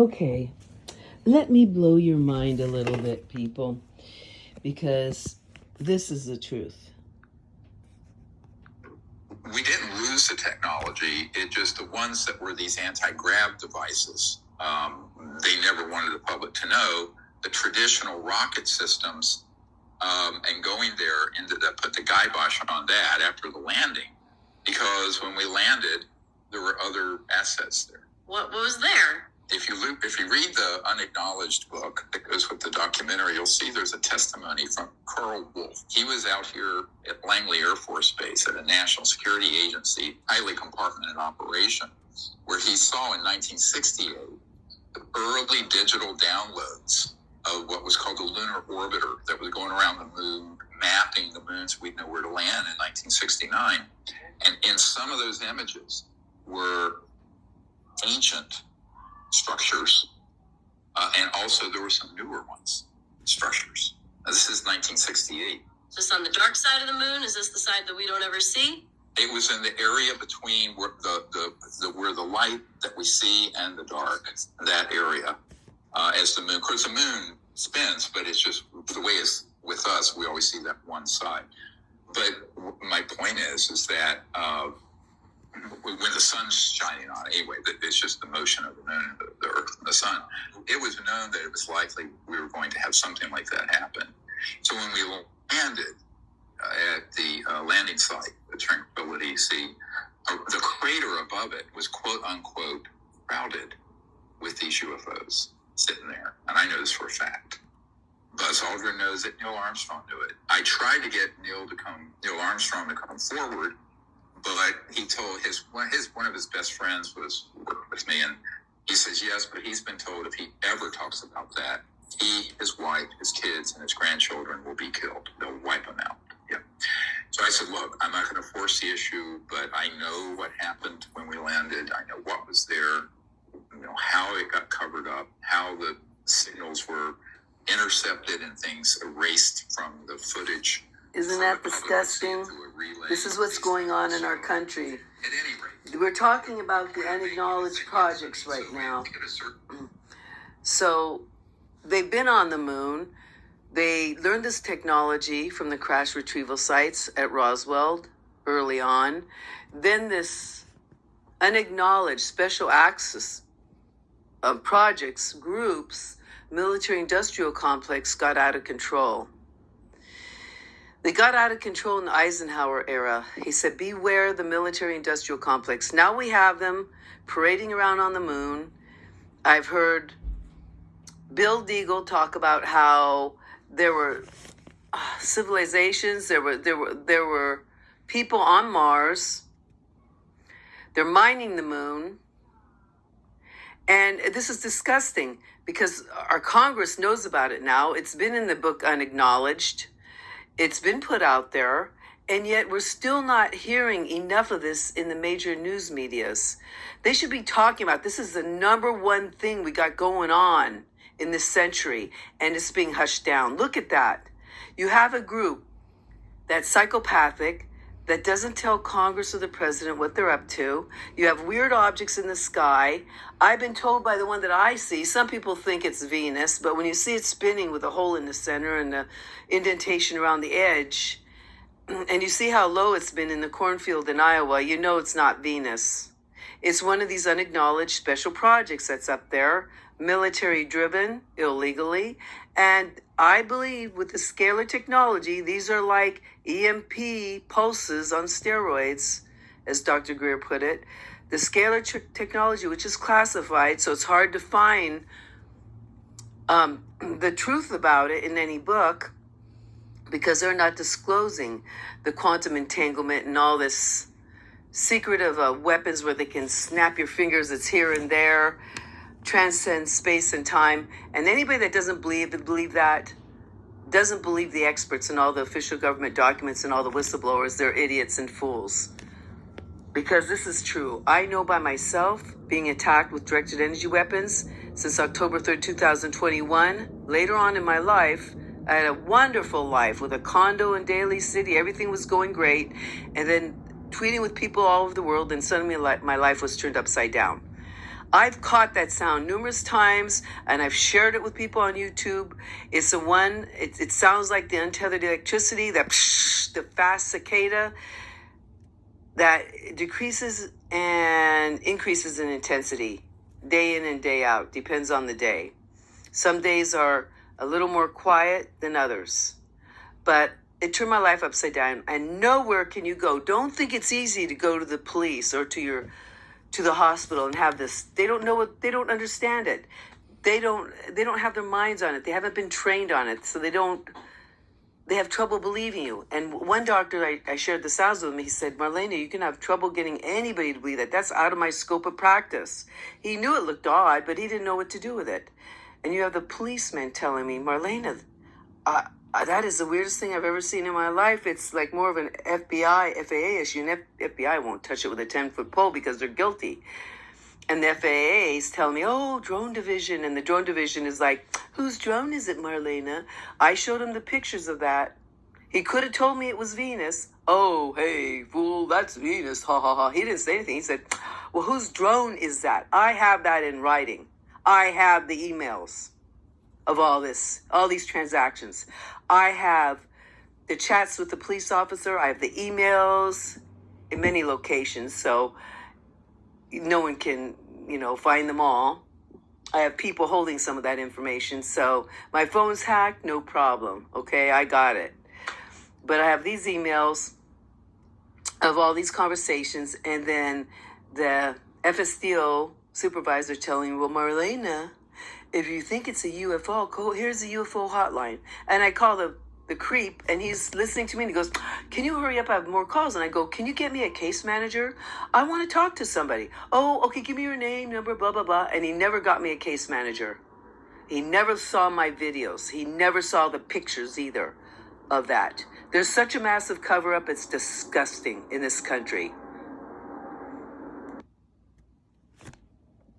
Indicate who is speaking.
Speaker 1: Okay, let me blow your mind a little bit, people, because this is the truth.
Speaker 2: We didn't lose the technology. It just, the ones that were these anti-grav devices, they never wanted the public to know. The traditional rocket systems, and going there ended up put the kibosh on that after the landing, because when we landed, there were other assets there.
Speaker 3: What was there?
Speaker 2: If you read the Unacknowledged book that goes with the documentary, you'll see there's a testimony from Carl Wolf. He was out here at Langley Air Force Base at a national security agency, highly compartmented operation, where he saw in 1968 the early digital downloads of what was called the lunar orbiter that was going around the moon, mapping the moons we'd know where to land in 1969. And in some of those images were ancient structures, and also there were some newer structures. Now, this is 1968.
Speaker 3: Is this on the dark side of the moon? Is this the side that we don't ever see?
Speaker 2: It was in the area between where where the light that we see and the dark, that area, as the moon. Of course, the moon spins, but it's just the way it's with us. We always see that one side. But my point is that when the sun's shining on it, anyway, it's just the motion of the moon, the earth, and the sun. It was known that it was likely we were going to have something like that happen. So when we landed at the landing site, the Tranquility Sea, the crater above it was quote unquote crowded with these UFOs sitting there. And I know this for a fact. Buzz Aldrin knows it. Neil Armstrong knew it. I tried to get Neil Armstrong to come forward, but he told one of his best friends worked with me, and he says yes, but he's been told if he ever talks about that, he, his wife, his kids, and his grandchildren will be killed. They'll wipe them out. Yeah. So I said, look, I'm not going to force the issue, but I know what happened when we landed. I know what was there, how it got covered up, how the signals were intercepted and things erased from the footage.
Speaker 1: Isn't that disgusting? This is what's going on in our country.
Speaker 2: At any rate,
Speaker 1: we're talking about the unacknowledged projects right now. So they've been on the moon. They learned this technology from the crash retrieval sites at Roswell early on. Then this unacknowledged special access projects, groups, military-industrial complex got out of control. They got out of control in the Eisenhower era. He said, beware the military-industrial complex. Now we have them parading around on the moon. I've heard Bill Deagle talk about how there were civilizations, there were people on Mars. They're mining the moon. And this is disgusting because our Congress knows about it now. It's been in the book Unacknowledged. It's been put out there, and yet we're still not hearing enough of this in the major news medias. They should be talking about this is the number one thing we got going on in this century, and it's being hushed down. Look at that. You have a group that's psychopathic, that doesn't tell Congress or the president what they're up to. You have weird objects in the sky. I've been told by the one that I see, some people think it's Venus, but when you see it spinning with a hole in the center and the indentation around the edge, and you see how low it's been in the cornfield in Iowa, you know it's not Venus. It's one of these unacknowledged special projects that's up there, military-driven, illegally, and I believe with the scalar technology, these are like EMP pulses on steroids, as Dr. Greer put it. The scalar technology, which is classified, so it's hard to find the truth about it in any book because they're not disclosing the quantum entanglement and all this secretive weapons where they can snap your fingers, it's here and there, transcends space and time. And anybody that doesn't believe that doesn't believe the experts and all the official government documents and all the whistleblowers. They're idiots and fools. Because this is true. I know by myself, being attacked with directed energy weapons since October 3rd, 2021. Later on in my life, I had a wonderful life with a condo in Daly City. Everything was going great. And then tweeting with people all over the world, and suddenly my life was turned upside down. I've caught that sound numerous times, and I've shared it with people on YouTube. It's the one, it sounds like the untethered electricity, that psh, the fast cicada that decreases and increases in intensity day in and day out. Depends on the day. Some days are a little more quiet than others. But it turned my life upside down. And nowhere can you go. Don't think it's easy to go to the police or to the hospital and have this. They don't know what, they don't understand it. They don't have their minds on it. They haven't been trained on it. So they have trouble believing you. And one doctor, I shared the sounds with him. He said, Marlena, you can have trouble getting anybody to believe that. That's out of my scope of practice. He knew it looked odd, but he didn't know what to do with it. And you have the policeman telling me, Marlena, that is the weirdest thing I've ever seen in my life. It's like more of an FAA issue. And FBI won't touch it with a 10-foot pole because they're guilty. And the FAA is telling me, oh, drone division. And the drone division is like, whose drone is it, Marlena? I showed him the pictures of that. He could have told me it was Venus. Oh, hey, fool, that's Venus. Ha, ha, ha. He didn't say anything. He said, well, whose drone is that? I have that in writing. I have the emails of all these transactions. I have the chats with the police officer. I have the emails in many locations. So no one can, find them all. I have people holding some of that information. So my phone's hacked, no problem. Okay, I got it. But I have these emails of all these conversations, and then the FSDO supervisor telling me, well, Marlena, if you think it's a UFO, here's the UFO hotline. And I call the creep, and he's listening to me, and he goes, can you hurry up? I have more calls. And I go, can you get me a case manager? I want to talk to somebody. Oh, okay, give me your name, number, blah, blah, blah. And he never got me a case manager. He never saw my videos. He never saw the pictures either of that. There's such a massive cover-up, it's disgusting in this country.